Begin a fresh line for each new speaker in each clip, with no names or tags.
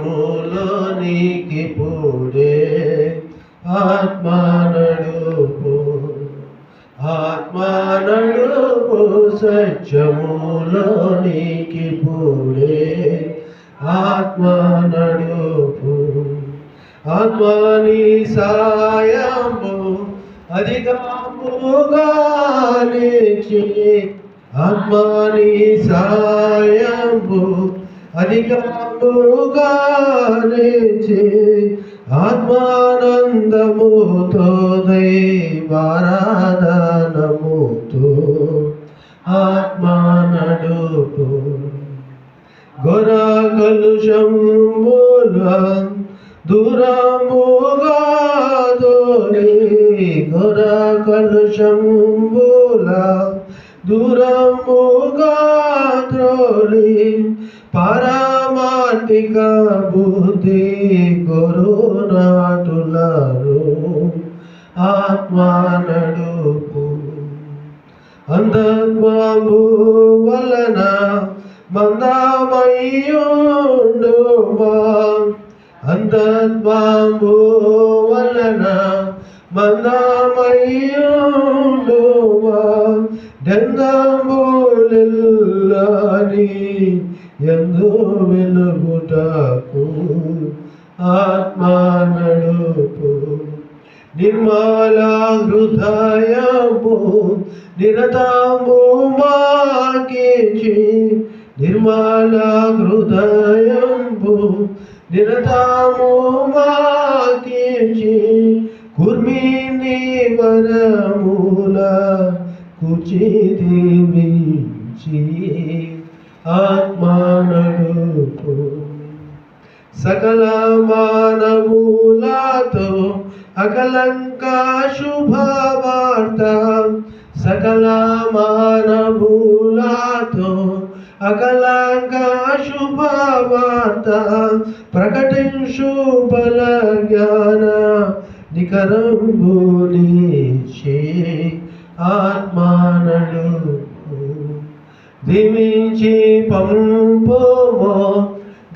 సత్యములోనికి పూడే ఆత్మ నడుపు, ఆత్మ నడుపు సత్యములోనికి పూడే ఆత్మ నడుపు. ఆత్మని సాయము అధికముగా నిలిచి, ఆత్మని సాయము అధికముగా నిలిచి, ఆత్మానందముతో దైవారాధనముతో ఆత్మ నడుపు. ఘోర కలుషముల దూరముగా దోలి, ఘోర కలుషముల దూరముగా ద్రోలి, పారమార్థిక బుద్ధి గురునాటులను ఆత్మ నడుపు. అంధత్వము వలన మందమయ్యుండుమా, అంధత్వము వలన మందమయ్యుండుమా, దండములని ఎందు వెలుగుటకు ఆత్మ నడుపు. నిర్మల హృదయము నిరతము మాకిచి, నిర్మల హృదయము నిరతము మాకిచి, కుర్మిని వరముల కుచి దీవించి ఆత్మ నడుపు. సకల మానవులతో అకలంక శుభవార్త, సకల మానవులతో అకలంక శుభవార్త ప్రకటించు బల జ్ఞాన నికరంబునిచే ఆత్మ నడుపు. దీవించి పంపుమో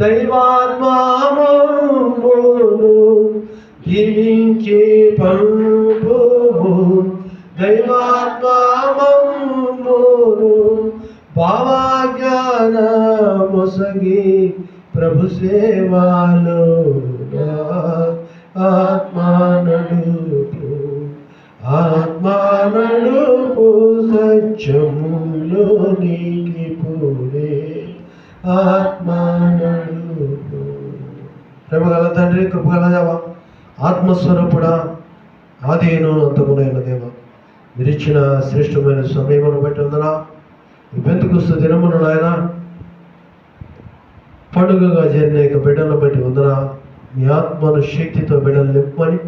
దైవాత్మమును, దీవించి పంపుము దైవాత్మమును, భావజ్ఞాన మొసగి ప్రభు సేవలో ఆత్మ నడుపు, ఆత్మ నడుపు సత్యములోనికి పూడే ఆత్మ నడుపు. ప్రేమగల తండ్రి, కృపగల దేవా, ఆత్మస్వరూపుడా, ఆదిను అంతమునైన దేవ, మీరిచ్చిన శ్రేష్టమైన సమయమును బట్టి ఉందనా, ఈ పెంతెకొస్తు దినమును నాయన పండుగగా చేరిన ఇక బిడ్డలను బట్టి ఉందనా, మీ ఆత్మను శక్తితో బిడ్డలు నింపమని,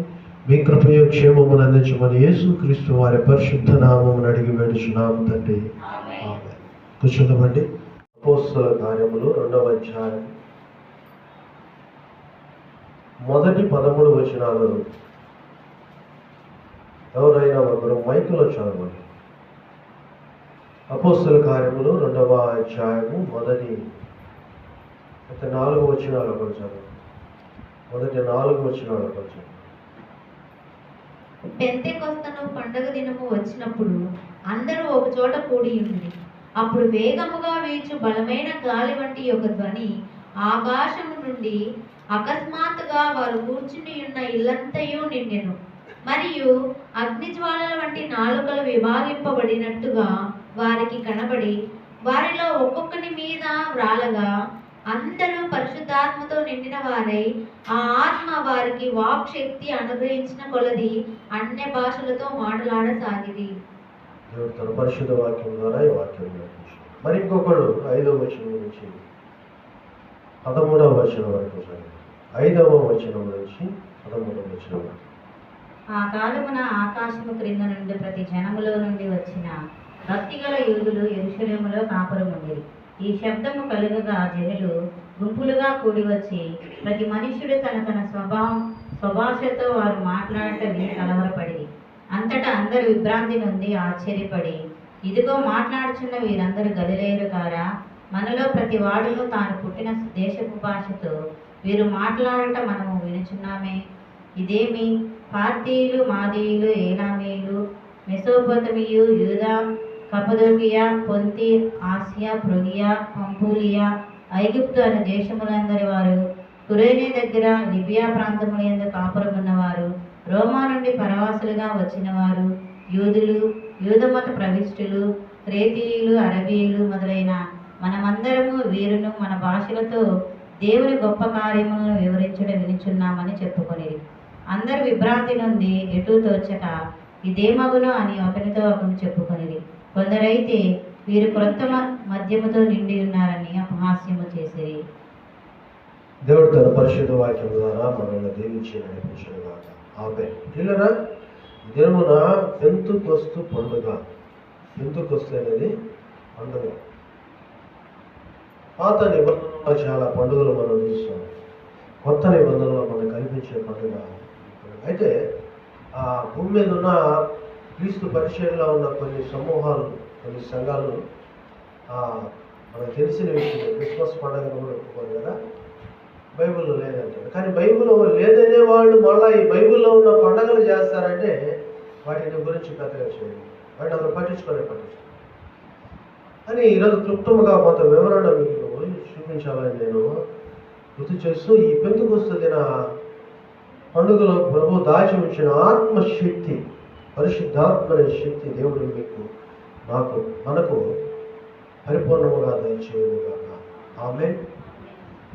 మీ కృపయో క్షేమమును అందించమని యేసుక్రీస్తు వారి పరిశుద్ధ నామమును అడిగి వేడుచున్నాము తండ్రి. కూర్చుండమండి. అపోస్తల కార్యములు 2వ అధ్యాయం మొదటి 13 వచనాలు ఎవరైనా ఒకరు మైకులో చదవండి. అపోస్తల కార్యములు 2వ అధ్యాయము మొదటి 4 వచనాలు ఒకరు చదవండి. మొదటి 4 వచనాలు ఒకరు చదవండి.
పెంతెకొస్తు పండుగ దినము వచ్చినప్పుడు అందరూ ఒక చోట కూడి ఉంది. అప్పుడు వేగముగా వీచు బలమైన గాలి వంటి ఒక ధ్వని ఆకాశము నుండి అకస్మాత్తుగా వారు కూర్చుని ఉన్న ఇల్లంతయు నిండెను. మరియు అగ్నిజ్వాలల వంటి నాలుకలు విభాగింపబడినట్టుగా వారికి కనబడి, వారిలో ఒక్కొక్కని మీద వ్రాలగా, అందరూ పరిశుద్ధాత్మతో నిండిన వారై ఆ ఆత్మ వారికి వాక్ శక్తి అనుగ్రహించిన కొలది అన్య భాషలతో మాట్లాడసాగిరి.
దేవుడు తన పరిశుద్ధ వాక్యం ద్వారా ఈ వాక్యం నేర్పించాడు. మరి ఇంకొకడు 5వ వచనం నుంచి 13వ వచనం వరకు చదివి. 5వ వచనం నుంచి 13వ వచనం వరకు.
ఆ కాలమున ఆకాశము క్రింద నుండి ప్రతి జనములో నుండి వచ్చిన భక్తిగల యూదులు యెరూషలేములో కాపురముండిరి. ఈ శబ్దము కలుగగా జనులు గుంపులుగా కూడి వచ్చి ప్రతి మనుష్యుడు తన తన స్వభాషతో వారు మాట్లాడట విని కలవరపడి, అంతటా అందరూ విభ్రాంతి నొంది ఆశ్చర్యపడి, ఇదిగో మాట్లాడుచున్న వీరందరూ గలిలయులు కారా? మనలో ప్రతి వాడును తాను పుట్టిన దేశపు భాషతో వీరు మాట్లాడట మనము వినుచున్నామే. ఇదేమి? పార్తీయులు, మాదీయులు, ఏలామీయులు, మెసోపొతమియు, యూదా, కపదోకియా, పొంతి, ఆసియా, ఫ్రుగియా, పంఫూలియా, ఐగుప్తు అనే దేశములందరి వారు, కురేనే దగ్గర లిబియా ప్రాంతముల యందు కాపురం ఉన్నవారు, రోమా నుండి పరవాసులుగా వచ్చిన వారు, యూదులు, యూదమత ప్రవిష్టులు, క్రేతీయులు, అరబీయులు మొదలైన మనమందరము వీరును మన భాషలతో దేవుని గొప్ప కార్యములను వివరించడం వినుచున్నామని చెప్పుకొనిరి. అందరు విభ్రాంతి నుండి ఎటూ తోచక ఇదేమగును అని ఒకరితో ఒకరు చెప్పుకొనిరి. కొందరైతే వీరు క్రొత్త మద్యముతో నిండి ఉన్నారని అపహాస్యము చేసిరి.
దేవుడు తన పరిశుద్ధ వాక్యం ద్వారా మనల్ని దీవించి నడిపించుగాక. ఆమేన్. పిల్లరా, ఈ దినమున పెంతుకొస్తు పండుగ. పెంతుకొస్తు అనేది పండుగ. పాత నిబంధనలో చాలా పండుగలు మనం చూస్తాం. కొత్త నిబంధనలో మనకు కనిపించే పండుగ. అయితే ఆ భూమి మీద ఉన్న క్రీస్తు పరిచయంలో ఉన్న కొన్ని సమూహాలు, కొన్ని సంఘాలు మనకు తెలిసిన విషయం క్రిస్మస్ పండుగను కూడా ఒప్పుకోరు కదా, బైబిల్లో లేదంటారు. కానీ బైబిల్లో లేదనే వాళ్ళు మళ్ళీ ఈ బైబిల్లో ఉన్న పండుగలు చేస్తారంటే వాటిని గురించి పెద్దగా చేయాలి, వాటిని అసలు పట్టించుకోవాలి. అని ఈరోజు క్లుప్తంగా కొంత వివరణ మీకు చూపించాలని నేను గుర్తు చేస్తూ, ఈ పెంతుకొస్తు దిన పండుగలో ప్రభు దాచి ఉంచిన ఆత్మశక్తి, పరిశుద్ధాత్మ అనే శక్తి దేవుడు మీకు, నాకు, మనకు పరిపూర్ణముగా దయచేయుగాక. ఆమేన్.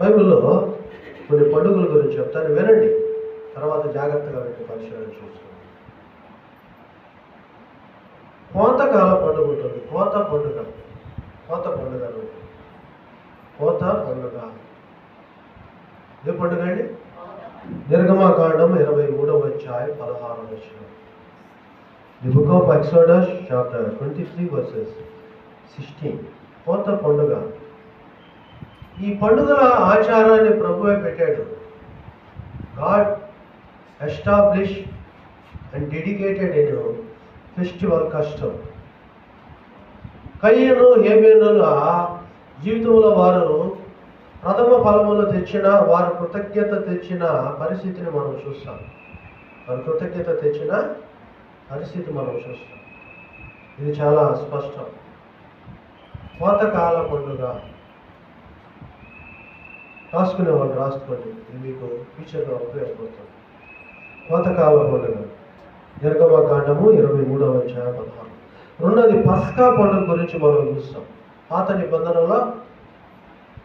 బైబిల్లో కొన్ని పండుగల గురించి చెప్తాను, వినండి. తర్వాత జాగ్రత్తగా పెట్టి పరిశీలన చూసుకోండి. కోతకాల పండుగ ఉంటుంది. కోత పండుగ. ఏ పండుగ అండి? నిర్గమకాండం 23వ అధ్యాయం 16వ వచనం. The book of exodus chapter 23 versus 16. కోత పండుగ. ఈ పండుగల ఆచారాన్ని ప్రభువే పెట్టాడు. God establish and dedicated in festival custom. కయ్యను, హేబేలుల జీవితంలో వారు ప్రథమ ఫలములు తెచ్చిన, వారు కృతజ్ఞత తెచ్చిన పరిస్థితిని మనం చూస్తాం. ఇది చాలా స్పష్టం. కోతకాల పండుగ. రాసుకునే వాళ్ళు రాసుకోండి, ఇది మీకు ఫ్యూచర్లో ఉపయోగపడుతుంది. కోతకాల పండుగ. నిర్గమకాండము 23వ అధ్యాయం 16. రెండోది పస్కా పండుగ గురించి మనం చూస్తాం. పాత నిబంధనలో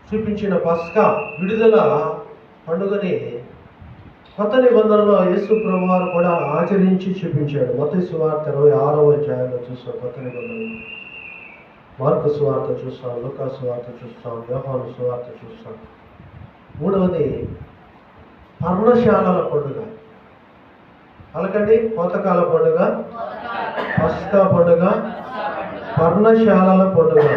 చూపించిన పస్కా విడుదల పండుగని కొత్త నిబంధనలో యేసు ప్రభువారు కూడా ఆచరించి చూపించాడు. మత్తయి సువార్త 26వ అధ్యాయంలో చూస్తాం. కొత్త నిబంధనలో మార్కు సువార్త చూస్తాం, లూకా సువార్త చూస్తాం, యోహాను సువార్త చూస్తాం. మూడవది పర్ణశాలల పండుగ. పలకండి. కోతకాల పండుగ, పస్కా పండుగ, పర్ణశాలల పండుగ.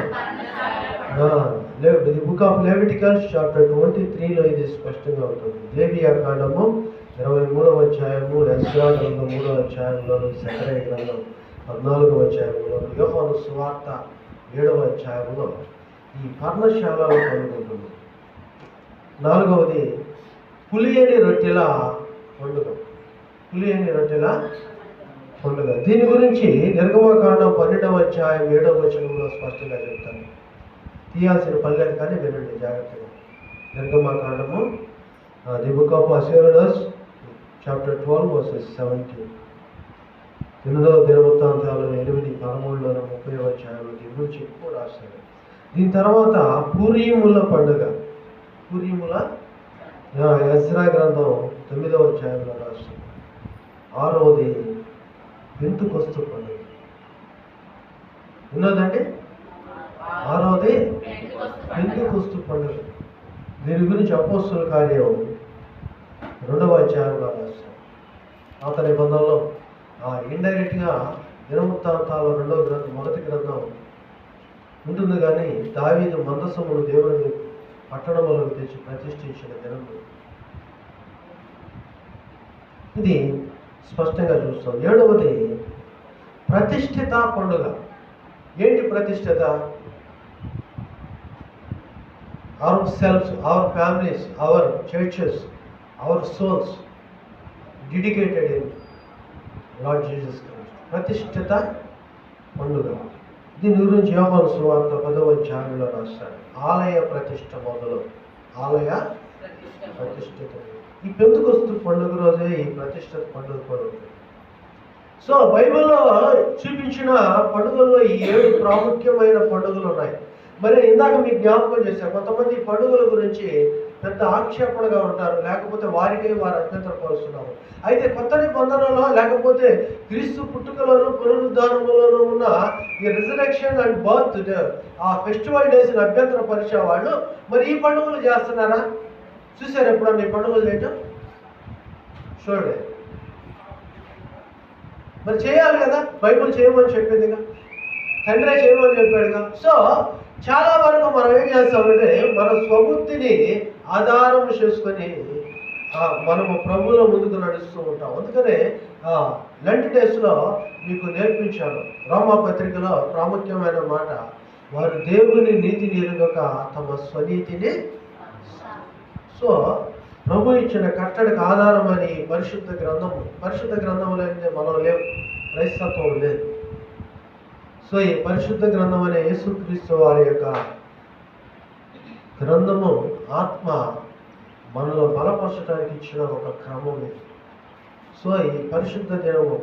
The book of Leviticus chapter 23లో ఇది స్పష్టంగా ఉంటుంది. లేవియా కాండము 23వ అధ్యాయము, ఎజ్రా గ్రంథం 3వ అధ్యాయంలో, సెకరయ గ్రంథం 14వ అధ్యాయంలో, యోహాను సువార్త 7వ అధ్యాయంలో ఈ పర్ణశాలల పండుగ ఉంటుంది. నాలుగవది పులియని రొట్టెల పండుగ. దీని గురించి నిర్గమకాండం 12వ అధ్యాయం 7వ వచనంలో స్పష్టంగా చెప్తాను. తీయాల్సిన పల్లెలు కానీ వినండి జాగ్రత్తగా. నిర్గమకాండము the book of exodus chapter 12 versus 17. 8వ దినవృత్తాంతాలు 8:13 30వ అధ్యాయంలో దీని గురించి ఎక్కువ రాశారు. దీని తర్వాత పూరీముల పండుగ. ఎజ్రా గ్రంథం 9వ అధ్యాయంలో రాశారు. 6వది పెంతుకొస్తు పండుగ. ఉన్నదండి 6వది పెంతుకొస్తు పండుగ. దీని గురించి అపోస్తలుల కార్యం 2వ అధ్యాయంలో రాశారు. పాత నిబంధనలో ఇండైరెక్ట్గా దినవృత్తాంతాల 2వ గ్రంథం, మొదటి గ్రంథం ఉంటుంది. కానీ దావీదు మందసమును దేవుని పట్టణములకు తెచ్చి ప్రతిష్ఠించిన దినం ఇది స్పష్టంగా చూస్తాం. 7వది ప్రతిష్ఠిత పండుగ. ఏంటి ప్రతిష్ఠిత? ourselves, our families, our churches, our souls dedicated in Lord Jesus Christ. ప్రతిష్ఠిత పండుగ. దీని గురించి యోహాను సువార్త 10వ అధ్యాయంలో రాశారు. ఆలయ ప్రతిష్ఠ మొదలు. ఆలయ ప్రతిష్ఠిత. ఈ పెంతెకొస్తు పండుగ రోజే ఈ ప్రతిష్ఠిత పండుగ కూడా ఉంది. సో బైబిల్లో చూపించిన పండుగల్లో ఈ 7 ప్రాముఖ్యమైన పండుగలు ఉన్నాయి. మరి ఇందాక మీకు జ్ఞాపకం చేశాను, కొంతమంది పండుగల గురించి పెద్ద ఆక్షేపణగా ఉంటారు, లేకపోతే వారికే వారు అభ్యంతరపరుస్తున్నారు. అయితే కొత్త నిబంధనలో లేకపోతే క్రీస్తు పుట్టుకలోను పునరుద్ధానములోనూ ఉన్న ఈ రిజరెక్షన్ అండ్ బర్త్ ఆ ఫెస్టివల్ డేస్ని అభ్యంతరపరిచే వాళ్ళు మరి ఈ పండుగలు చేస్తున్నారా? చూసారు ఎప్పుడన్నా ఈ పండుగలు చేయటం? చూడండి, మరి చేయాలి కదా, బైబిల్ చేయమని చెప్పిందిగా, తండ్రే చేయమని చెప్పాడుగా. సో చాలా వరకు మనం ఏం చేస్తామంటే మన స్వబుద్ధిని ఆధారం చేసుకొని మనము ప్రభువుల ముందుకు నడుస్తూ ఉంటాం. అందుకనే లెంట్ డేస్లో మీకు నేర్పించాను, రోమా పత్రికలో ప్రాముఖ్యమైన మాట, వారు దేవుని నీతిని ఎరుగక తమ స్వనీతిని. సో ప్రభు ఇచ్చిన కట్టడికి ఆధారమని పరిశుద్ధ గ్రంథం లేనిదే మనం లేవు, క్రైస్తత్వం లేదు. సో ఈ పరిశుద్ధ గ్రంథం అనే యేసుక్రీస్తు వారి యొక్క గ్రంథము ఆత్మ మనలో బలపరచడానికి ఇచ్చిన ఒక క్రమం ఇది. సో ఈ పరిశుద్ధ దినము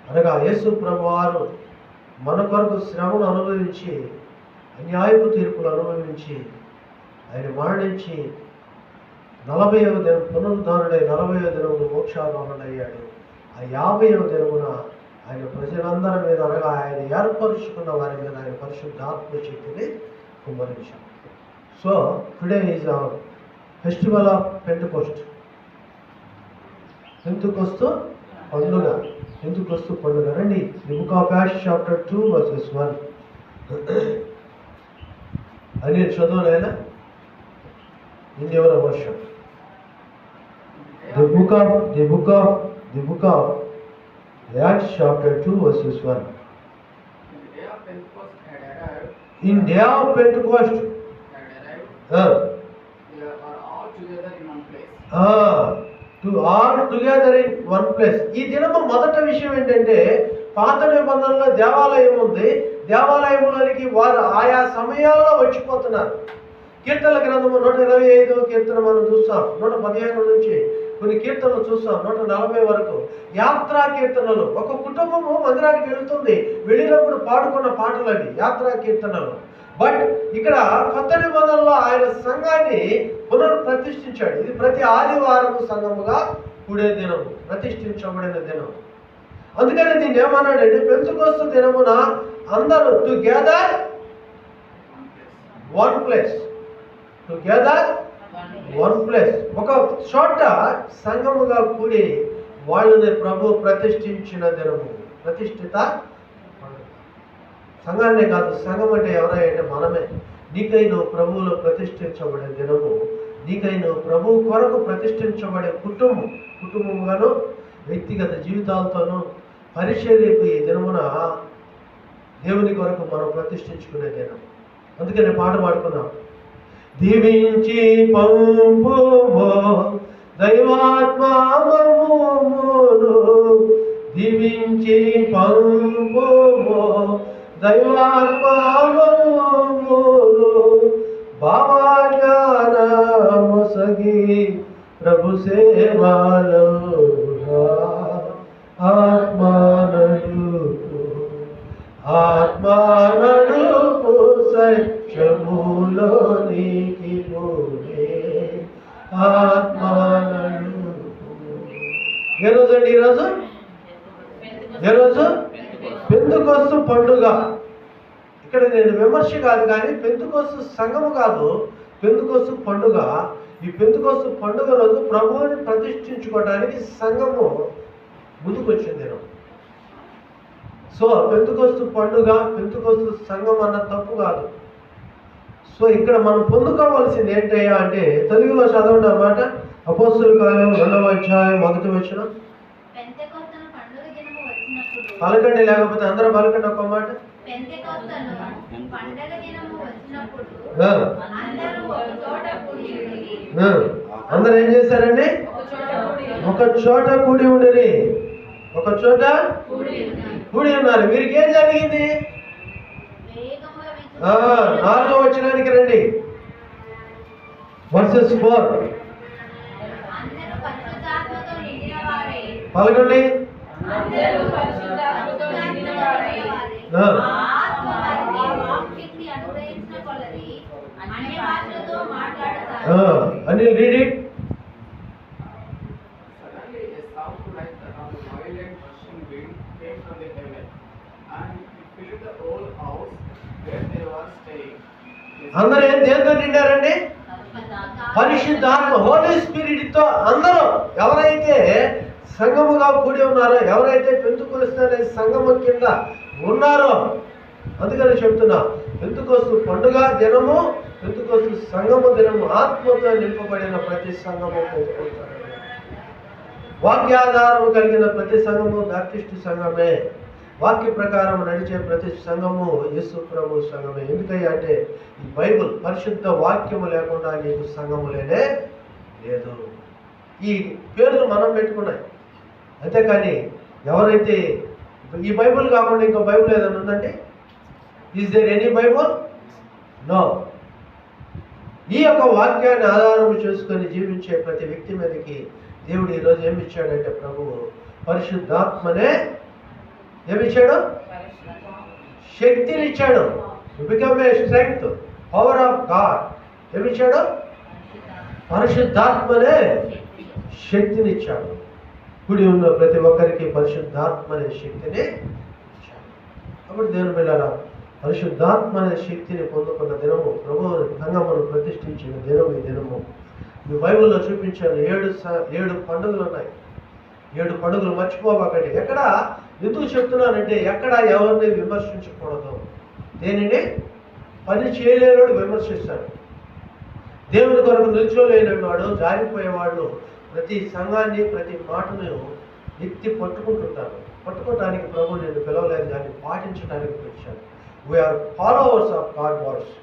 అనగా యేసు ప్రభు వారు మన కొరకు శ్రమను అనుభవించి అన్యాయపు తీర్పులు అనుభవించి ఆయన మరణించి 40వ దినం పునరుద్ధానుడై 40వ దినమున మోక్షారోహణయ్యాడు. ఆ 50వ దినమున ఆయన ప్రజలందరి మీద అనగా ఆయన ఏర్పరుచుకున్న వారి మీద ఆయన పరిశుద్ధాత్మ శక్తిని కుమ్మరించాడు. So today is our festival of Pentecost. Pentecost పండుగ. రండి, the book of Acts chapter 2 verses 1 అని చదువునైనా in your version. The book of Acts chapter 2 verses 1. In day of Pentecost
they are all together in one place.
To all together in one place. ఈ దినము మొదటి విషయం ఏంటంటే పాత నిబంధనలో దేవాలయం ఉంది. దేవాలయంలోనికి వారు ఆయా సమయాల్లో వచ్చిపోతున్నారు. కీర్తనల గ్రంథము 125వ కీర్తన మనం చూస్తాం, 115 నుంచి కొన్ని కీర్తనలు చూస్తాం 140 వరకు. యాత్రా కీర్తనలు, ఒక కుటుంబము మందిరానికి వెళుతుంది, వెళ్ళినప్పుడు పాడుకున్న పాటలు అవి యాత్రా కీర్తనలు. బట్ ఇక్కడ కొత్త నిబంధనలో ఆయన సంఘాన్ని పునఃప్రతిష్ఠించాడు. ఇది ప్రతి ఆదివారము సంఘముగా కూడే దినము, ప్రతిష్ఠించబడిన దినం. అందుకని దీన్ని ఏమన్నాడంటే పెంతెకొస్తు దినమున అందరూ టుగెదర్ వన్ ప్లేస్. ఒక చోట సంఘముగా కూడి వాళ్ళని ప్రభు ప్రతిష్ఠించిన దినము. ప్రతిష్ఠిత సంఘాన్నే కాదు, సంఘం అంటే ఎవరంటే మనమే. నీకై నువ్వు ప్రభువులో ప్రతిష్ఠించబడే దినము, నీకై నువ్వు ప్రభువు కొరకు ప్రతిష్ఠించబడే కుటుంబముగాను వ్యక్తిగత జీవితాలతోనూ పరిచర్యకు ఈ దినమున దేవుని కొరకు మనం ప్రతిష్ఠించుకునే దినం. అందుకని పాట పాడుకున్నాం, దీవించి పంపుమో దైవాత్మమును, దీవించి పంపుమో దైవాత్మమును, భావజ్ఞానమొసగి ప్రభు సేవలో ఆత్మానడుపు సత్యములోనికి పోనే ఆత్మానడుపు. ఏ రోజండి ఈరోజు పెంతెకొస్తు పండుగ. ఇక్కడ నేను విమర్శ కాదు, కానీ పెంతెకొస్తు సంఘము కాదు, పెంతెకొస్తు పండుగ. ఈ పెంతెకొస్తు పండుగ రోజు ప్రభువుని ప్రతిష్ఠించుకోవడానికి సంఘము ముందుకు వచ్చింది. సో పెంతెకొస్తు పండుగ, పెంతెకొస్తు సంఘం అన్న తప్పు కాదు. సో ఇక్కడ మనం పొందుకోవాల్సింది ఏంటయ్యా అంటే, తెలుగులో చదవండి అన్నమాట. అపోస్తలుల కార్యం 2వ అధ్యాయం 1వ వచనం. పలకండి, లేకపోతే అందరూ పలకండి ఒక మాట.
పెంతెకొస్తు పండగ దినము వచ్చినప్పుడు
ఆ,
అందరూ ఒక చోట కూడి ఉండిరి.
ఆ. అందరూ ఏం చేశారండి? ఒక చోట కూడి ఉండేది. ఒక చోట కూడి ఉన్నారు. వీరికి ఏం జరిగింది?
వేగముగా వీచు
4వ వచనానికి రండి. వర్సెస్ 4
అందరూ పరిశుద్ధాత్మతో నిండిన వారే.
పలకండి.
అందరూ పరిశుద్ధాత్మతో నిండిన వారే.
ఆ.
ఆత్మ వారికి వాక్శక్తి అనుగ్రహించిన కొలది అన్య భాషలతో మాట్లాడతారు.
Anil read it.
Suddenly a sound like the of a violent rushing wind came from the heaven, and it filled the whole house where they were staying.
అందరూ ఏం దేంతో నిండారండి? పరిశుద్ధాత్మ, హోలీ స్పిరిట్ తో అందరూ ఎవరైతే సంఘముగా కూడి ఉన్నారో, ఎవరైతే పెంతుకొస్తు అనే సంఘము కింద ఉన్నారో, అందుకని చెప్తున్నా, పెంతుకొస్తు పండుగ దినము, పెంతుకొస్తు సంఘము దినము, ఆత్మతో నింపబడిన ప్రతి సంఘము పెంతుకొస్తారండి. వాక్యాధారము కలిగిన ప్రతి సంఘము బాప్టిస్టు సంఘమే. వాక్య ప్రకారం నడిచే ప్రతి సంఘము యేసు ప్రభు సంఘమే. ఎందుకయ్యా అంటే ఈ బైబుల్ పరిశుద్ధ వాక్యము లేకుండా నీకు సంఘము లేనే లేదు. ఈ పేర్లు మనం పెట్టుకున్నాయి అంతేకాని ఎవరైతే ఈ బైబుల్ కాకుండా ఇంకో బైబుల్ ఏదైనా ఉందంటే, is there any Bible? No. ఈ యొక్క వాక్యాన్ని ఆధారం చేసుకొని జీవించే ప్రతి వ్యక్తి మీదకి దేవుడు ఈరోజు ఏమి ఇచ్చాడంటే, ప్రభువు పరిశుద్ధాత్మనే ఏమిచ్చాడు? శక్తిని ఇచ్చాడు. Become a strength, power of God. ఏమిచ్చాడు? పరిశుద్ధాత్మనే శక్తిని ఇచ్చాడు. కుడి ఉన్న ప్రతి ఒక్కరికి పరిశుద్ధాత్మ అనే శక్తిని ఇచ్చాడు. అప్పుడు దేవుని బిడ్డలారా, పరిశుద్ధాత్మ అనే శక్తిని పొందుకున్న దినము, ప్రభువు సంఘమును ప్రతిష్ఠించిన దినము ఈ దినము. మీ బైబిల్లో చూపించాను 7 పండుగలు ఉన్నాయి. 7 పండుగలు మర్చిపోబాకండి. ఎక్కడ ఎందుకు చెప్తున్నానంటే, ఎక్కడ ఎవరిని విమర్శించకూడదు. దేనిని పని చేయలేనివాడు విమర్శిస్తాడు. దేవుని కొరకు నిల్చోలేనివాడు, జారిపోయేవాడు ప్రతి సంఘాన్ని, ప్రతి మాటను ఎత్తి పట్టుకుంటుంటారు. పట్టుకోవటానికి ప్రభు నేను పిలవలేదు, దాన్ని పాటించడానికి పిలిచాను. We are followers of God words.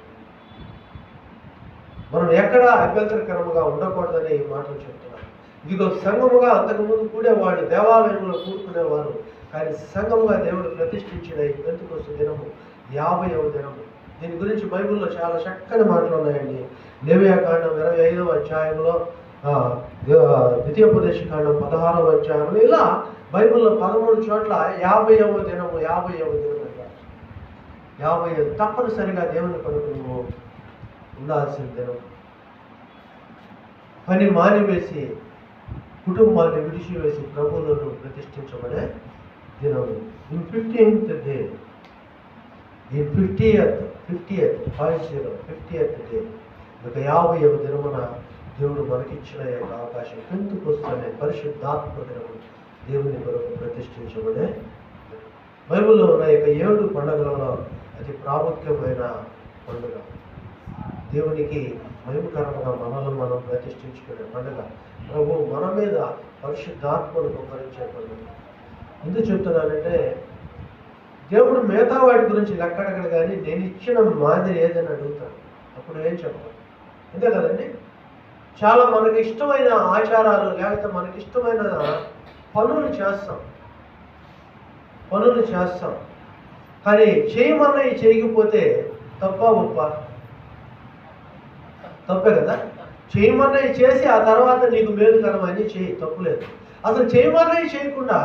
మనం ఎక్కడ అభ్యంతరకరముగా ఉండకూడదని ఈ మాటలు చెప్తున్నాను. ఇదిగో సంఘముగా అంతకుముందు కూడేవాళ్ళు, దేవాలయంలో కూడుకునేవారు. కానీ సంఘముగా దేవుడు ప్రతిష్ఠించిన ఈ పెంతెకొస్తు దినము 50వ దినము. దీని గురించి బైబిల్లో చాలా చక్కని మాటలు ఉన్నాయండి. లేవియాకాండం 25వ అధ్యాయంలో, ద్వితీయోపదేశకాండం 16వ అధ్యాయంలో, ఇలా బైబిల్లో 13 చోట్ల 50వ దినము 50వ దినం అంటారు. 50 తప్పనిసరిగా దేవుని కొరకు నువ్వు ఉండాల్సిన దినం. పని మానివేసి కుటుంబాన్ని విడిచివేసి ప్రభువులను ప్రతిష్ఠించబడే దినం. In 15th day, in 50th day, ఒక 50వ దినమున దేవుడు మనకిచ్చిన యొక్క అవకాశం. పెంతెకొస్తు అనే పరిశుద్ధాత్మ దినము దేవుని కొరకు ప్రతిష్ఠించబడే. బైబిల్లో ఉన్న యొక్క 7 పండుగలలో అతి ప్రాముఖ్యమైన పండుగ, దేవునికి మహిమకరంగా మనల్ని మనం ప్రతిష్ఠించుకునే పండుగ, ప్రభు మన మీద పరిశుద్ధాత్మను కుమ్మరించే పండుగ. ఎందుకు చెప్తున్నానంటే, దేవుడు మిగతా వాటి గురించి లెక్కడగడు, కానీ నేను ఇచ్చిన మాదిరి ఏదని అడుగుతాను. అప్పుడు ఏం చెప్తాను? అంతే కదండి. చాలా మనకి ఇష్టమైన ఆచారాలు, లేకపోతే మనకి ఇష్టమైన పనులు చేస్తాం. కానీ చేయమన్నవి చేయకపోతే తప్ప ఒప్ప? తప్పే కదా. చేయమన్నవి చేసి ఆ తర్వాత నీకు మేలుకరమని చేయి, తప్పులేదు. అసలు చేయమన్నవి చేయకుండా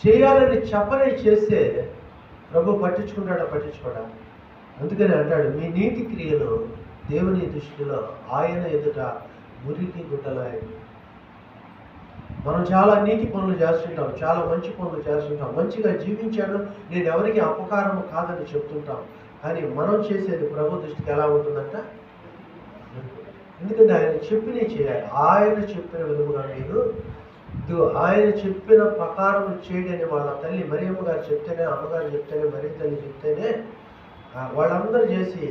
చేయాలని చెప్పని చేస్తే ప్రభు పట్టించుకోడా? అందుకని అంటాడు, మీ నీతి క్రియలు దేవుని దృష్టిలో ఆయన ఎదుట మురికి గుడ్డలాయని. మనం చాలా నీతి పనులు చేస్తుంటాం, చాలా మంచి పనులు చేస్తుంటాం, మంచిగా జీవించాను, నేను ఎవరికి అపకారం కాదని చెప్తుంటాం. కానీ మనం చేసేది ప్రభు దృష్టికి ఎలా ఉంటుందంట? ఎందుకంటే ఆయన చెప్పినవి చేయాలి. ఆయన చెప్పిన విధముగా మీరు ఆయన చెప్పిన ప్రకారం చేయడని వాళ్ళ తల్లి మరియమ్మ గారు చెప్తేనే, అమ్మగారు చెప్తేనే, మరి తల్లి చెప్తేనే వాళ్ళందరూ చేసి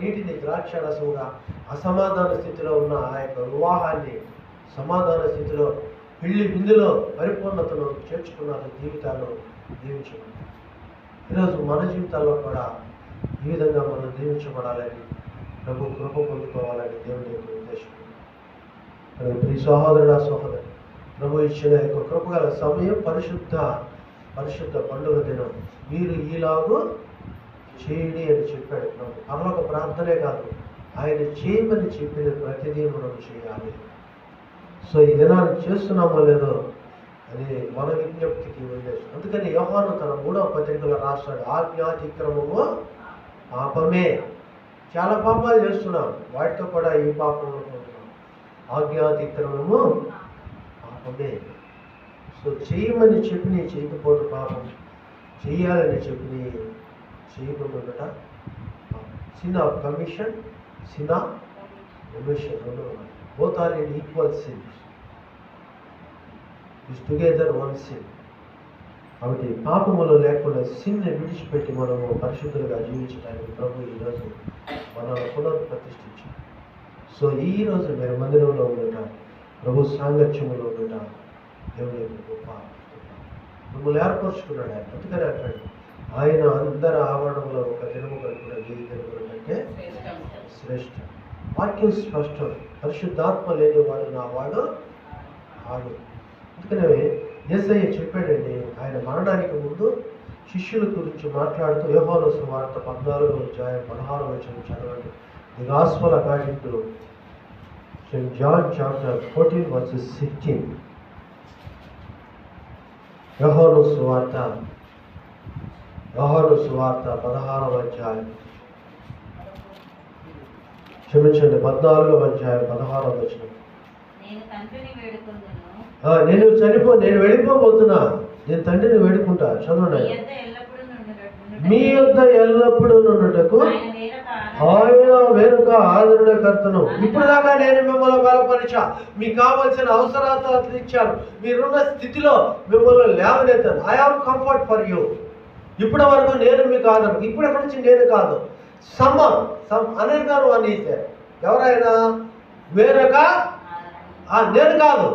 నీటిని ద్రాక్ష రసముగా అసమాధాన స్థితిలో ఉన్న ఆ యొక్క వివాహాన్ని సమాధాన స్థితిలో, పెళ్లి విందులో పరిపూర్ణతను చేర్చుకున్నారు, జీవితాలు జీవించుకున్నారు. ఈరోజు మన జీవితాల్లో కూడా ఈ విధంగా మనం దీవించబడాలని, ప్రభు కృప పొందుకోవాలని దేవుని యొక్క ఉద్దేశం. ప్రియ సహోదరుడా సహోదరి, ప్రభు ఇచ్చిన యొక్క కృపగల సమయం పరిశుద్ధ పండుగ దినం. మీరు ఈలాగు చేయండి అని చెప్పాడు ప్రభు. పరలోక ప్రార్థనే కాదు, ఆయన చేయమని చెప్పిన ప్రతిదీ మనం చేయాలి. సో ఈ దినాన్ని చేస్తున్నామో లేదో అది మన విజ్ఞప్తికి ఉద్దేశం. అందుకని యోహాను తన 3వ పత్రికలో రాస్తాడు, ఆజ్ఞాతిక్రమము పాపమే. చాలా పాపాలు చేస్తున్నాం, వాటితో కూడా ఈ పాపం అనుకుంటున్నాం. ఆజ్ఞాతిక్రమము పాపమే. సో చేయమని చెప్పి చేయకపోవడం పాపం, చేయాలని చెప్పి చేయకుండా sin of commission, sin of omission, both are in equal sins, is together one sin. కాబట్టి పాపములో లేకుండా సిన్ని విడిచిపెట్టి మనము పరిశుద్ధులుగా జీవించడానికి ప్రభు ఈరోజు మనల్ని పునఃప్రతిష్ఠించారు. సో ఈరోజు మీరు మందిరంలో ఉండటం, ప్రభు సాంగత్యములో ఉండటం దేవుని యొక్క గొప్ప మిమ్మల్ని ఏర్పరచుకున్నాడు ఆయన. అందుకని అంటాడు, ఆయన అందరి ఆవరణంలో ఒక దినము కనుక 1000 దినముల కంటే శ్రేష్ఠ. వాక్యం స్పష్టం, పరిశుద్ధాత్మ లేనివాడు నా వాడు ఆడు. అందుకనే యేసయ్య చెప్పాడండి, ఆయన మరణానికి ముందు శిష్యుల గురించి మాట్లాడుతూ యోహాను సువార్త 14వ అధ్యాయం 16వ వచనం చదవండి. The gospel according to Saint John chapter 14 verses 16. యోహాను సువార్త 16వ అధ్యాయం, క్షమించండి 14వ అధ్యాయం 16వ వచనం.
నేను తండ్రిని వేడుకొందును,
నేను వెళ్ళిపోబోతున్నా, నేను తండ్రిని వేడుకుంటా. చదవండి. మీ యొద్ద ఎల్లప్పుడూ నుండుటకు ఆయన వేరొక ఆదరణకర్తను. ఇప్పుడు దాకా నేను మిమ్మల్ని బలపరిచా, మీకు కావలసిన అవసరాలు ఇచ్చాను, మీరున్న స్థితిలో మిమ్మల్ని లేవనెత్తాను. I have comfort for you. ఇప్పటి వరకు నేను మీకు ఆదరణ, ఇప్పుడు ఎక్కడి నుంచి నేను కాదు, సమ్ అనేదారు అని. ఎవరైనా వేరొక, నేను కాదు,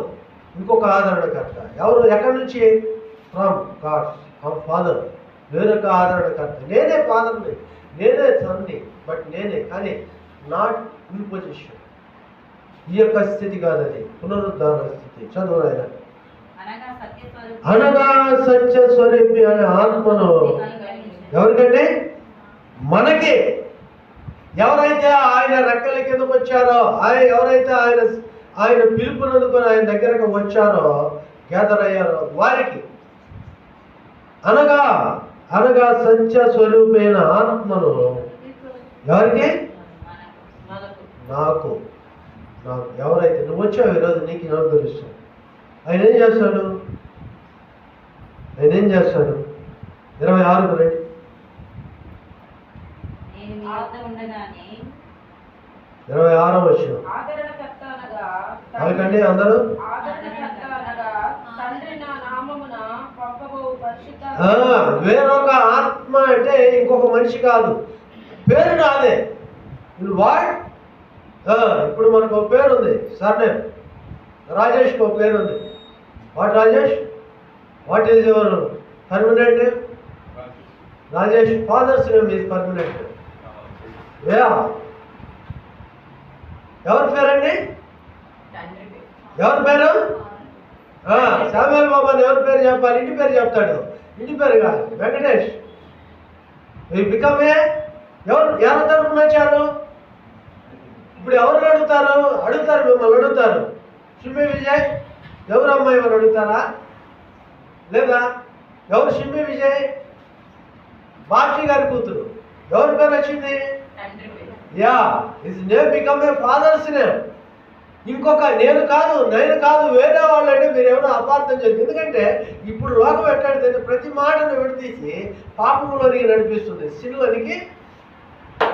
ఇంకొక ఆదరణకర్త. ఎవరు, ఎక్కడి నుంచి? From God, from father. వేరొక ఆదరణకర్త. నేనే ఫాదర్ని, నేనే సన్ని, బట్ నేనే, కానీ నాట్ ఇన్ పొజిషన్. ఈ యొక్క స్థితి కాదు, అది పునరుద్ధార స్థితి. చదువు ఆయన. అనగా సత్య స్వరూపి అనే ఆత్మను ఎవరికంటే మనకి. ఎవరైతే ఆయన రెక్కల కిందకు వచ్చారో, ఎవరైతే ఆయన పిలుపునందుకొని ఆయన దగ్గరకు వచ్చారో, గ్యాదర్ అయ్యారో వారికి. అనగా సత్య స్వరూపైన ఆత్మను ఎవరికి? నాకు. ఎవరైతే నువ్వు వచ్చావు ఈరోజు, నీకు నాకు తెలుస్తావు. ఆయన ఏం చేస్తాడు? 26 రండి.
నేను మీ వద్ద ఉండగానే
26వ వచనం. వాళ్ళకండి అందరూ వేరొక ఆత్మ అంటే ఇంకొక మనిషి కాదు, పేరు నాదే. వాట్? ఇప్పుడు మనకు ఒక పేరు ఉంది, సర్నేమ్. రాజేష్కి ఒక పేరు ఉంది. What Rajesh? What is your permanent name? Rajesh. Father's name is permanent. ఎవరి పేరండి? ఎవరి పేరు? శామ్యూల్ బాబాని ఎవరి పేరు చెప్పాలి? ఇంటి పేరు చెప్తాడు. ఇంటి పేరు కాదు, వెంకటేష్. బికమే ఎవరి తరఫున వచ్చారు? ఇప్పుడు ఎవరు అడుగుతారు? మిమ్మల్ని అడుగుతారు. షిమ్మి విజయ్ ఎవరు అమ్మాయి వాళ్ళు అడుగుతారా? లేదా ఎవరు షిమ్మి విజయ్? బాబ్జీ గారి కూతురు. ఎవరి పేరు వచ్చింది? His name become a father's name. ఇంకొక నేను కాదు వేరే వాళ్ళు అంటే మీరు ఎవరో అపార్థం చేయండి. ఎందుకంటే ఇప్పుడు లోకం ఎట్లాడితే ప్రతి మాటను విడదీసి పాపంలోనికి నడిపిస్తుంది. సిన్లోనికి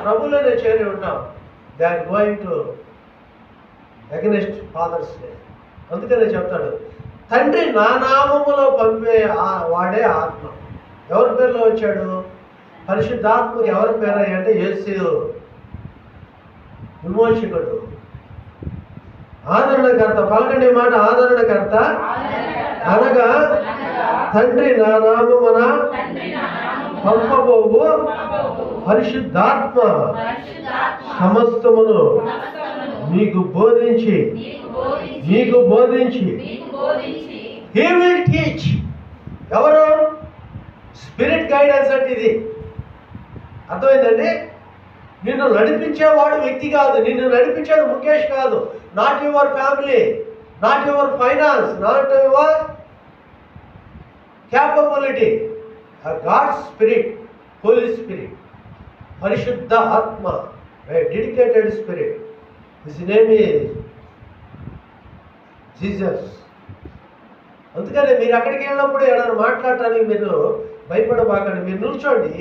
ప్రభులోనే చేరి ఉంటాం. They are going to against father's name. అందుకనే చెప్తాడు, తండ్రి నా నామములో పంపే వాడే ఆత్మ. ఎవరి పేరులో వచ్చాడు? పరిశుద్ధాత్మకి ఎవరి పేరు అంటే యేసు విమోచకుడు, ఆదరణకర్త. పలకండి మాట, ఆదరణకర్త. అనగా తండ్రి నా నామమున పంపబోవు పరిశుద్ధాత్మ
పరిశుద్ధాత్మ
సమస్తమును
సమస్తమును
మీకు బోధించి
మీకు బోధించి
హీ విల్ టీచ్. ఎవరు? స్పిరిట్ గైడెన్స్ అంటే ఇది. అర్థమైందండి? నిన్ను నడిపించేవాడు వ్యక్తి కాదు, నిన్ను నడిపించేది ముఖేష్ కాదు. Not your family, not your finance, not your capability. God spirit, holy spirit, పరిశుద్ధ ఆత్మ, dedicated spirit. His name is Jesus. అందుకని మీరు అక్కడికి వెళ్ళినప్పుడు ఏదైనా మాట్లాడటానికి మీరు భయపడబాకండి. మీరు నిల్చోండి.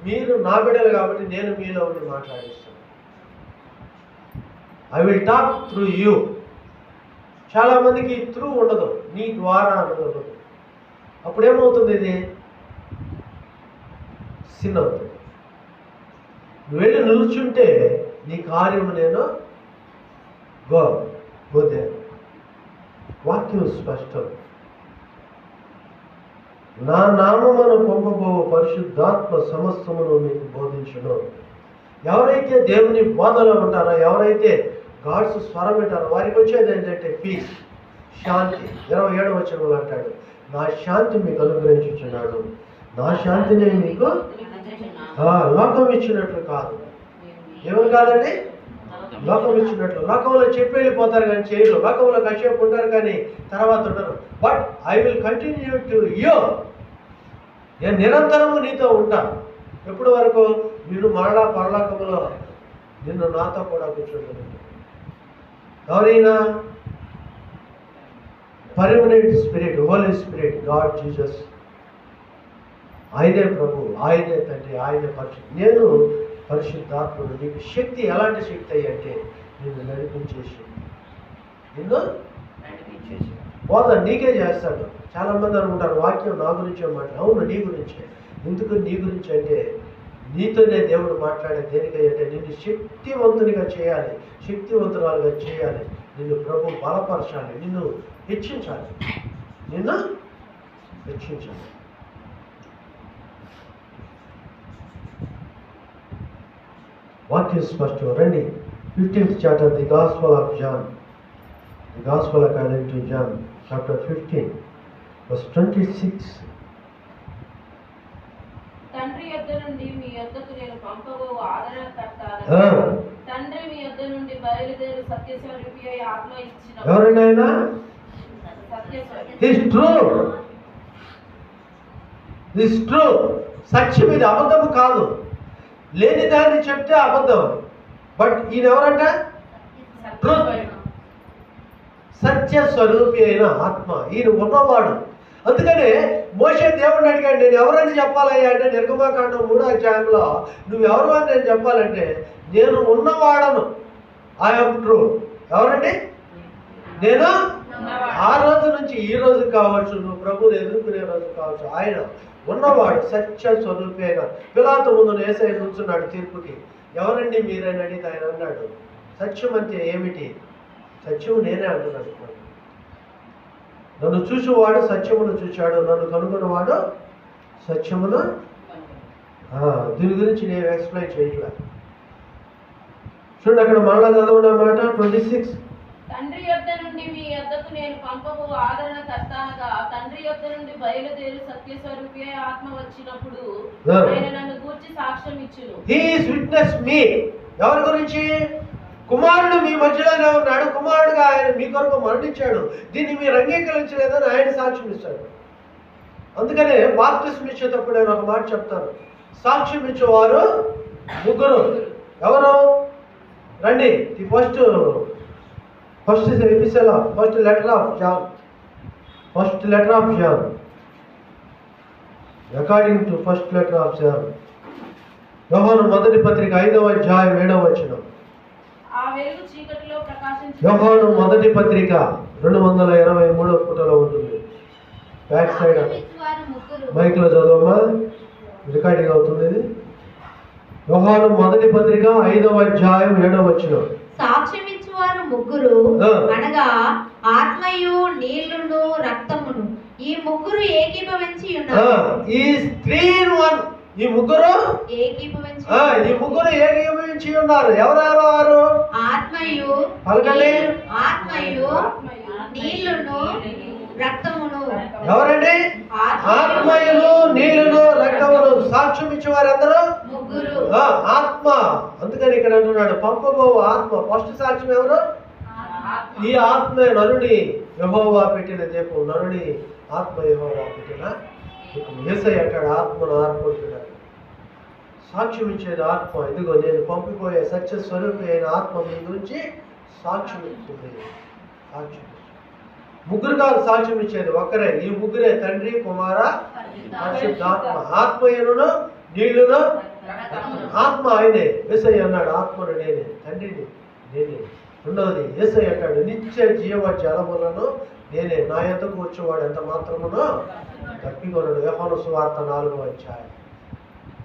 మీరు నా బిడ్డలు కాబట్టి నేను మీలో ఉండి మాట్లాడిస్తాను. I will talk through you. చాలామందికి త్రూ ఉండదు, నీ ద్వారా అన్నది ఉండదు. అప్పుడేమవుతుంది? ఇది సిన్ అవుతుంది. నువ్వు వెళ్ళి నిల్చుంటే నీ కార్యము నేను గోదే. వాక్యం స్పష్టం. నా నామమును పంపబో పరిశుద్ధాత్మ సమస్తమును మీకు బోధించును. ఎవరైతే దేవుని బోధలో ఉంటారో, ఎవరైతే గాడ్స్ స్వరం వింటారో వారికి వచ్చేది ఏంటంటే పీస్, శాంతి. 27వ వచనంలో అంటాడు, నా శాంతి మీకు అనుగ్రహించుచున్నాడు, నా శాంతిని మీకు లోకం ఇచ్చినట్లు కాదు. ఏమని కాదండి? లోకం ఇచ్చినట్లు. లోకంలో చెప్పి వెళ్ళిపోతారు కానీ చేయరు. లోకంలో కాసేపు ఉంటారు కానీ తర్వాత ఉండరు. But I will continue to you. నేను నిరంతరము నీతో ఉంటాను. ఎప్పటి వరకు? మీరు మరలా పరలోకములో నిన్ను నాతో కూడా కూర్చోగలరు. ఎవరైనా permanent spirit, holy spirit, God Jesus. ఆయనే ప్రభు, ఆయనే తండ్రి, ఆయనే పరిశుద్ధ. నేను పరిశుద్ధాత్ముడు. నీకు శక్తి ఎలాంటి శక్తి అంటే నిన్ను నడిపించేసి, నిన్ను బోధ నీకే చేస్తాడు. చాలామంది అనుకుంటారు వాక్యం నా గురించే మాట్లాడు. అవును, నీ గురించే. ఎందుకు నీ గురించి అంటే నీతోనే దేవుడు మాట్లాడే. దేనికై అంటే నిన్ను శక్తివంతునిగా చేయాలి, శక్తివంతురాలుగా చేయాలి. నిన్ను ప్రభు బలపరచాలి, నిన్ను హెచ్చించాలి, నిన్ను హెచ్చించాలి. వాక్యం స్పష్టం. రండి, 15th chapter, the gospel of John, the gospel according to John, chapter 15, verse 26.
తండ్రి యొద్ద నుండి మీ యొద్దకు నేను పంపబో ఆదరణకర్త తండ్రి మీ యొద్ద నుండి బయలుదేరు సత్యస్వరూపి అయి ఆత్మ ఇచ్చిన.
ఎవరైనా దిస్ ట్రూ, దిస్ ట్రూ. సత్యం ఇది, అబద్ధము కాదు. లేని దాన్ని చెప్తే అబద్ధం. బట్ ఈయన ఎవరంట? ట్రూత్, సత్య స్వరూపి అయిన ఆత్మ. ఈయన ఉన్నవాడు. అందుకనే మోషే దేవుడిని అడిగాడు, నేను ఎవరని చెప్పాలయ్యా అంటే నిర్గమాకాండం 3వ అధ్యాయంలో నువ్వెవరు అని నేను చెప్పాలంటే నేను ఉన్నవాడను. I'm true. ఎవరండి? నేను ఆ రోజు నుంచి ఈ రోజు కావచ్చు, నువ్వు ప్రభువుని ఎదుర్కొనే రోజు కావచ్చు, ఆయన ఉన్నవాడు, సత్య స్వరూపి అయిన. పిలాతు ముందు యేసయ్య నుంచున్నాడు తీర్పుకి. ఎవరండి మీరని అడిగితే ఆయన అన్నాడు, సత్యం అంటే ఏమిటి? సత్యం నేనే అంటున్నాడు. నన్ను చూసేవాడు సత్యమును చూశాడు, నన్ను కనుగొన్నవాడు సత్యమును. దీని గురించి నేను ఎక్స్ప్లెయిన్ చేయట్లేదు. చూడండి, అక్కడ మరలా చదవడం మాట 26.
తండ్రి యొద్ద నుండి మీ యొద్దకు నేను పంపబో ఆదరణకర్త అనగా తండ్రి యొద్ద నుండి బయలుదేరు సత్యస్వరూపి అయి ఆత్మ వచ్చినప్పుడు ఆయన నన్ను గూర్చి సాక్ష్యం ఇచ్చును.
హి ఈస్ విట్నెస్ మీ. ఎవరి గురించి? కుమారుడు మీ మధ్యలోనే ఉన్నాడు, కుమారుడుగా ఆయన మీ కొరకు మరణించాడు, దీన్ని మీరు అంగీకరించలేదని ఆయన సాక్ష్యం ఇస్తాడు. అందుకనే బాప్తిస్మం ఇచ్చేటప్పుడు నేను ఒక మాట చెప్తాను, సాక్ష్యం ఇచ్చేవారు ముగ్గురు. ఎవరు? రండి, the first episode, first letter of John, according to first letter of John. యోహాను మొదటి పత్రిక 5వ అధ్యాయం 7వ వచనం.
ఆ వెలుగు చీకటిలో ప్రకాశించు.
యోహాను మొదటి పత్రిక 223వ పుటలో ఉంటుంది. బ్యాక్ సైడ్ మైక్ లో చదవమా, రికార్డింగ్ అవుతుంది ఇది. యోహాను మొదటి పత్రిక 5వ అధ్యాయం 7వ వచనం.
సాక్ష్యం ఇచ్చువారు ముగ్గురు, అనగా ఆత్మయు నీళ్లును రక్తమును, ఈ ముగ్గురు ఏకీభవించి ఉన్నారు.
ఈ 3 in 1, ఈ ముగ్గురు
ఏకీభవించి
ఈ ముగ్గురు ఏకీభవించి ఉన్నారు. ఎవరెవరు వారు?
ఆత్మయు
పలకండి.
ఆత్మయు నీళ్లును రక్తమును.
ఎవరండి? ఆత్మయులు నీళ్లను రక్తమును. సాక్ష్యం ఇచ్చే వారందరూ
ముగ్గురు.
ఆత్మ. అందుకని ఇక్కడ అంటున్నాడు పంపబోవు ఆత్మ. ఫస్ట్ సాక్ష్యం ఎవరు? ఈ ఆత్మ నరుని యెహోవా పెట్టిన దీపం. నరుని ఆత్మ యెహోవా పెట్టిన దీపం. యేసయ్య అంటాడు ఆత్మను ఆర్పుకుంటున్నాడు. సాక్ష్యం ఇచ్చేది ఆత్మ. ఇదిగో నేను పంపిపోయే సత్య స్వరూపి అయిన ఆత్మ మీ గురించి సాక్ష్యం ఇస్తుంది. సాక్ష్యం ముగ్గురు కాదు సాక్ష్యం ఇచ్చేది, ఒక్కరే. ఈ ముగ్గురే, తండ్రి, కుమార, పరిశుద్ధాత్మ. ఆత్మయును నీళ్లును ఆత్మ ఆయనే. యేసయ్య అన్నాడు ఆత్మను నేనే, తండ్రిని నేనే. రెండవది యేసయ్య అంటాడు నిత్య జీవ జలములను నేనే, నా యొద్దకు వచ్చేవాడు ఎంత మాత్రమునో తప్పికొనడు. యోహాను సువార్త 4వ అధ్యాయం.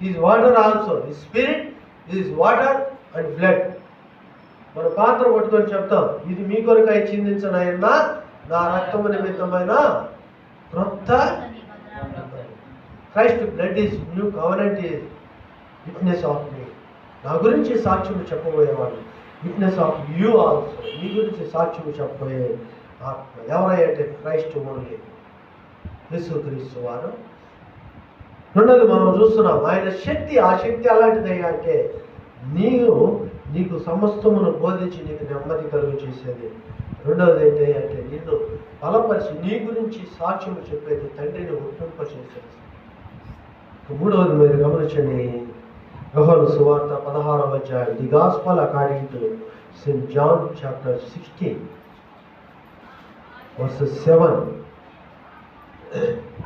ఈజ్ వాటర్ ఆల్సో, ఈ spirit is water and blood. మన పాత్ర పట్టుకొని చెప్తాం, ఇది మీ కొరకై చిందించనైనా నా రక్తము నిమిత్తమైన క్రొత్త Christ blood is new covenant is witness of me. నా గురించి సాక్ష్యం చెప్పబోయేవాడు. విట్నెస్ ఆఫ్ యూ ఆల్సో, మీ గురించి సాక్ష్యం చెప్పబోయే ఆత్మ. ఎవరైతే క్రైస్ట్ ఓన్లీ, యేసుక్రీస్తు వారు. రెండోది మనం చూస్తున్నాం ఆయన శక్తి. ఆ శక్తి అలాంటిది అంటే నీకు సమస్తమును బోధించి నీకు నెమ్మది కలుగు చేసేది. రెండవది ఏంటి అంటే నిన్ను బలపరిచి నీ గురించి సాక్ష్యం చెప్పేది, తండ్రిని ఒప్పింపచేసేది. మూడవది మీరు గమనించండి, యోహాను సువార్త 16వ అధ్యాయం. The gospel according to Saint John chapter 16 verses 7.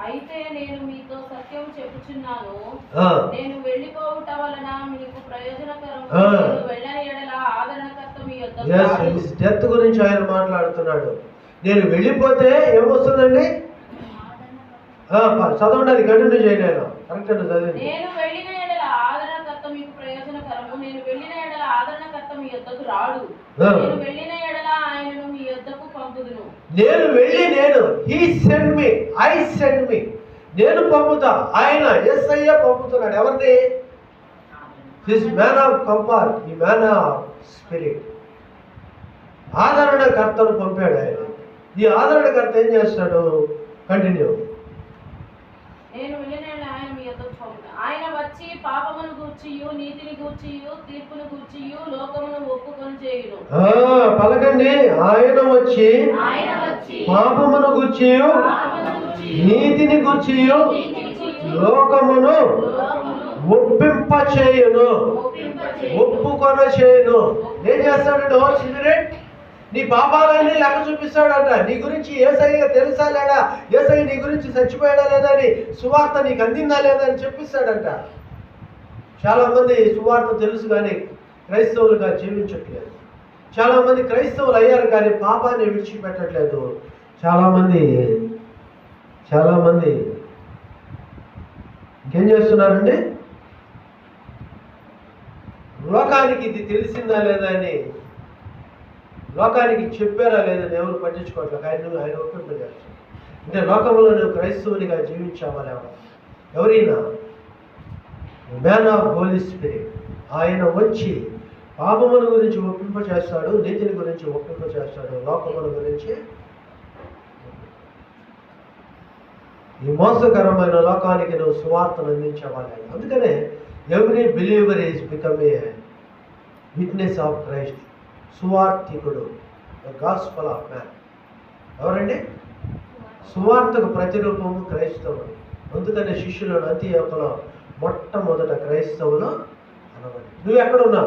అయితే నేను మీతో సత్యం చెప్పుచున్నాను, నేను వెళ్ళిపోవుట వలన మీకు ప్రయోజనకరం. నేను వెళ్ళని ఎడల ఆదరణకర్త మీ యొద్దకు రాడు.
డెత్ గురించి ఆయన మాట్లాడుతున్నాడు. నేను వెళ్ళిపోతే ఏమొస్తుందండి? చదవండి, అది కంటిన్యూ చేయలేను. కరెక్ట్ అండి, చదివింది.
నేను వెళ్ళిన ఎడల ఆదరణకర్త మీకు ప్రయోజనకరము. నేను వెళ్ళిన ఎడల ఆదరణకర్త మీ యొద్దకు రాడు. నేను వెళ్ళిన ఎడల ఆయనను మీ యొద్దకు పంపుదును.
He send me, I send me. నేను పంపుతా. ఆయన యేసయ్య పంపుతున్నాడు. ఎవరిని? దిస్ మ్యాన్ ఆఫ్ కంఫర్ట్, ఈ మ్యాన్ ఆఫ్ స్పిరిట్. ఆదరణకర్తను పంపాడు ఆయన. ఈ ఆదరణకర్త ఏం చేస్తాడు? కంటిన్యూ.
నేను వెళ్ళిన ఆయన మీ యొద్దకు పంపుతా. ఆయన వచ్చి పాపమును గూర్చియు నీతిని గూర్చియు తీర్పును గూర్చియు లోకమును ఒప్పుకొని చేయును.
పలకండి. ఆయన వచ్చి పాపమును గూర్చియు నీతిని గూర్చియు లోకమును ఒప్పింప చేయును, ఒప్పుకొన చేయును. ఏం చేస్తాడంటే హోల్ స్పిరిట్ నీ పాపాలన్నీ లెక్క చూపిస్తాడంట. నీ గురించి యేసయ్య తెలుసా లేడా, యేసయ్య నీ గురించి చచ్చిపోయాడా లేదా అని, సువార్త నీకు అందిందా లేదా అని చెప్పిస్తాడంట. చాలామంది సువార్త తెలుసు కానీ క్రైస్తవులుగా జీవించట్లేదు. చాలామంది క్రైస్తవులు అయ్యారు కానీ పాపాన్ని విడిచిపెట్టట్లేదు. చాలామంది ఇంకేం చేస్తున్నారండి? లోకానికి ఇది తెలిసిందా లేదా అని, లోకానికి చెప్పారా లేదని ఎవరు పట్టించుకోవట్లేదు. ఆయన ఒప్పింపజేస్తాడు. అంటే లోకంలో నువ్వు క్రైస్తవునిగా జీవించావా లేవా? ఎవరైనా మ్యాన్ ఆఫ్ హోలీ స్పిరిట్ ఆయన వచ్చి పాపముల గురించి ఒప్పింపచేస్తాడు, నీతిని గురించి ఒప్పింపచేస్తాడు, లోకముల గురించి. ఈ మోసకరమైన లోకానికి నువ్వు సువార్తను అందించవాలి. అందుకనే every believer is become a witness of Christ. సువార్తికుడు, ద గాస్పల్ ఆఫ్ మ్యాన్. ఎవరండి? సువార్తకు ప్రతిరూపము క్రైస్తవుడు. అందుకనే శిష్యులను అంత్యోకలో మొట్టమొదట క్రైస్తవులు అనబడి. నువ్వు ఎక్కడున్నా,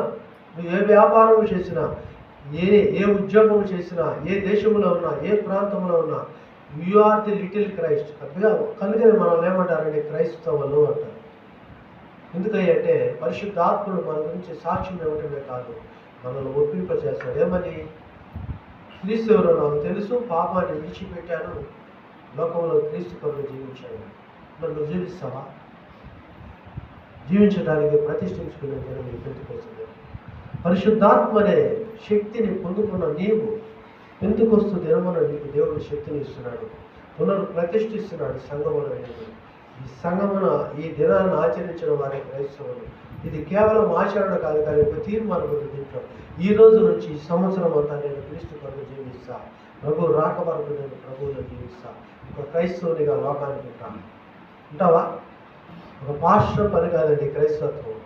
నువ్వు ఏ వ్యాపారం చేసినా, ఏ ఉద్యోగం చేసినా, ఏ దేశంలో ఉన్నా, ఏ ప్రాంతంలో ఉన్నా, you are the little Christ. కనుకనే మనం ఏమంటారండి? క్రైస్తవులు అంటారు. ఎందుకంటే పరిశుద్ధాత్ముడు మన గురించి సాక్ష్యం ఇవ్వటమే కాదు, మనల్ని ఒప్పింపచేస్తాడు. ఏమని? క్రీస్తు ఎవరో నాకు తెలుసు, పాపాన్ని విడిచిపెట్టాను, లోకంలో క్రీస్తు కొరకు జీవించాను. మరి నువ్వు జీవిస్తావా? జీవించడానికి ప్రతిష్ఠించుకునే దినం ఈ పెంతెకొస్తు. పరిశుద్ధాత్మ అనే శక్తిని పొందుకున్న నీవు పెంతెకొస్తు దినమున నీకు దేవుడు శక్తిని ఇస్తున్నాడు, ప్రతిష్ఠిస్తున్నాడు సంఘములో. ఈ సంఘమున ఈ దినాన్ని ఆచరించిన వారి క్రైస్తవులు. ఇది కేవలం ఆచరణ కాదు, కానీ ఒక తీర్మానం ఉంది దీంట్లో. ఈ రోజు నుంచి ఈ సంవత్సరం అంతా నేను క్రీస్తు కొరకు జీవిస్తా, ప్రభు రాక వరకు నేను ప్రభువులో జీవిస్తా, ఒక క్రైస్తవునిగా లోకానికి ఉంటావా? ఒక పాస్టర్ పని కాదండి క్రైస్తవత్వం.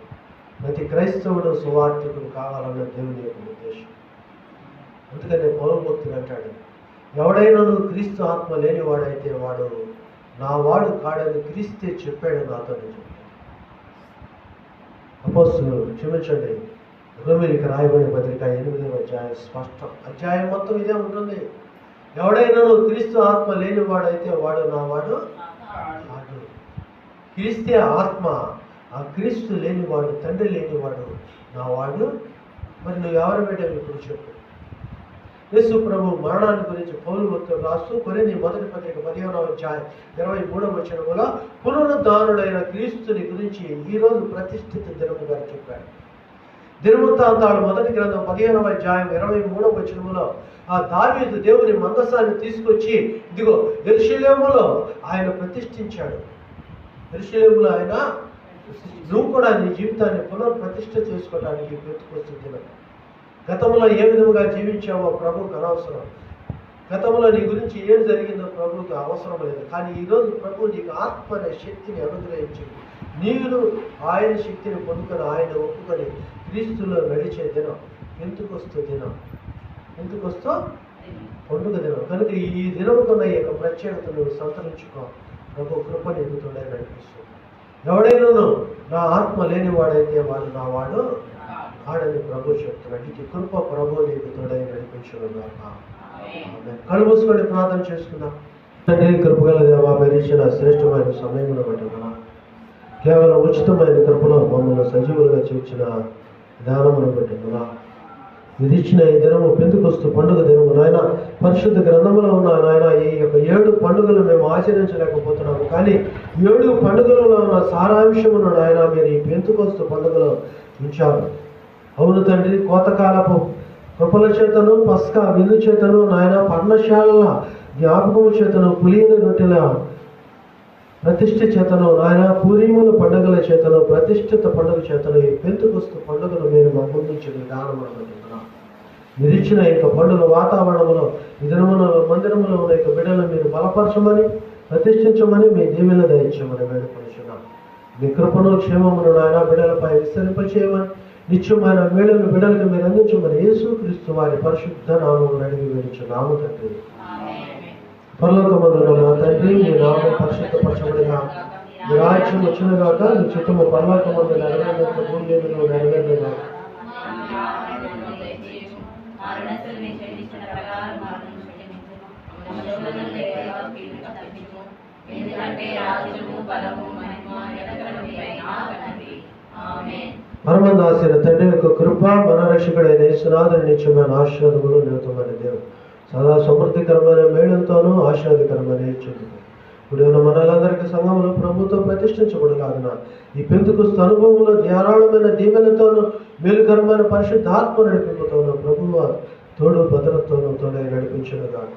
ప్రతి క్రైస్తవుడు సువార్థికుడు కావాలన్న దేవుని యొక్క ఉద్దేశం. అందుకనే పౌలు భక్తుడు అంటాడు, ఎవడైనా క్రీస్తు ఆత్మ లేనివాడైతే వాడు నా వాడు కాడని క్రీస్తే చెప్పాడు నాతో చెప్పాడు. అపోస్తలులు క్షమించండి, రోమీయులకు రాయబడిన పత్రిక 8వ అధ్యాయం స్పష్టం. అధ్యాయం మొత్తం ఇదే ఉంటుంది. ఎవడైనా క్రీస్తు ఆత్మ లేనివాడైతే వాడు నా వాడు కాడు. క్రీస్తే ఆత్మ, ఆ క్రీస్తు లేనివాడు, తండ్రి లేనివాడు నా వాడు. మరి నువ్వు ఎవరు పెట్టావు ఇప్పుడు చెప్పు. యేసు ప్రభు మరణాన్ని గురించి పౌలు భక్తుడు రాస్తూ కొరింథీ మొదటి పత్రిక 15వ అధ్యాయం 23వ వచనములో పునరుద్ధానుడైన క్రీస్తుని గురించి ఈరోజు ప్రతిష్ఠిత దినము గారు చెప్పాడు. దినవృత్తాంతాలు మొదటి గ్రంథం 15వ అధ్యాయం 23వ వచనములో ఆ దావీదు దేవుని మందసాన్ని తీసుకొచ్చి ఇదిగో యెరూషలేములో ఆయన ప్రతిష్ఠించాడు. యెరూషలేములో ఆయన, నువ్వు కూడా నీ జీవితాన్ని పునఃప్రతిష్ఠ చేసుకోవడానికి పెంతుకొస్తుంది. గతంలో ఏ విధముగా జీవించావో ప్రభువుకు అనవసరం. గతంలో నీ గురించి ఏం జరిగిందో ప్రభువుకి అవసరం లేదు. కానీ ఈరోజు ప్రభు నీకు ఆత్మ అనే శక్తిని అనుగ్రహించి నీవు ఆయన శక్తిని పొందుకొని ఆయన ఒప్పుకొని క్రీస్తులో నడిచే దినం పెంతుకొస్తూ దినం, పెంతుకొస్తూ పండుగ దినం. కనుక ఈ దినముకున్న ఈ యొక్క ప్రత్యేకత నువ్వు సంతరించుకో. ప్రభు కృప నీకు తోడై నడిపిస్తుంది. ఎవడైనా నా ఆత్మ లేనివాడైతే వాడు నా వాడు ఆడని ప్రభు చెప్తున్నాడు. ఇది కృప ప్రభు నీకు తోడై నడిపించడం. కళ్ళు మూసుకొని ప్రార్థన చేసుకుందాం. తండ్రి కృపగల దేవా, మీరు ఇచ్చిన శ్రేష్టమైన సమయంలో బట్టి కేవలం ఉచితమైన కృపలో మమ్మల్ని సజీవులుగా చేర్చిన ధ్యానమును బట్టి మీరు ఇచ్చిన ఈ దినము పెంతుకొస్తూ పండుగ దినము నాయన, పరిశుద్ధ గ్రంథంలో ఉన్న నాయన ఈ యొక్క 7 పండుగలు మేము ఆచరించలేకపోతున్నాము. కానీ 7 పండుగలలో ఉన్న సారాంశమును నాయన మీరు ఈ పెంతుకొస్తూ పండుగలో ఉంచారు. అవును తండ్రి, కోతకాలపు కృపల చేతను, పస్కా విందు చేతను నాయన, పర్ణశాలల జ్ఞాపకము చేతను, పులియని రొట్టెల ప్రతిష్ఠ చేతను నాయన, పూరీముల పండుగల చేతను, ప్రతిష్ఠిత పండుగ చేతను ఈ పెంతుకొస్తూ పండుగను మీరు మా ముందుంచిన విధానం అనుకుంటున్నాం. మీరు ఇచ్చిన యొక్క పండుగ వాతావరణంలో ఈ దినమున మందిరంలో ఉన్న యొక్క బిడ్డలను మీరు బలపరచమని, ప్రతిష్ఠించమని, మీ దీవెన దయచేయమని వేడుకొనిచున్నాం. మీ కృపను క్షేమమును నాయన బిడ్డలపై విస్తరింపచేయమని, నిత్యమైన మేలును బిడ్డలకు మీరు అందించమని యేసుక్రీస్తు వారి పరిశుద్ధ నామమును అడిగి వేడుచున్నాము తండ్రి. పరలోకమందున్న మా తండ్రి, మీ నామం పరిశుద్ధపరచబడిగా, మీ రాజ్యం వచ్చినగాక, మీ చిత్తము పరలోకమందు నెరవేరినట్లు భూమి మీదను నెరవేరునుగాక. పరమందాసిన తండ్రి యొక్క కృప, మన రక్షకుడైన యేసునాథుని నిత్యమైన ఆశీర్వాదములు నిలుతమైన దేవుడు సదా సమృద్ధికరమైన మేళంతోనూ ఆశీర్వాదకరమైన ఇచ్చుకుంటాం. ఇప్పుడు మనలందరికీ సంఘంలో ప్రభుత్వం ప్రతిష్ఠించబడలాగిన ఈ పెంతుకొస్తు అనుభవంలో ధారాళమైన దీవెనతోనూ మేలుకరమైన పరిశుద్ధాత్మ నడిపింపుతోనూ ప్రభువు తోడు భద్రతతోనూ తోడై నడిపించును గాక.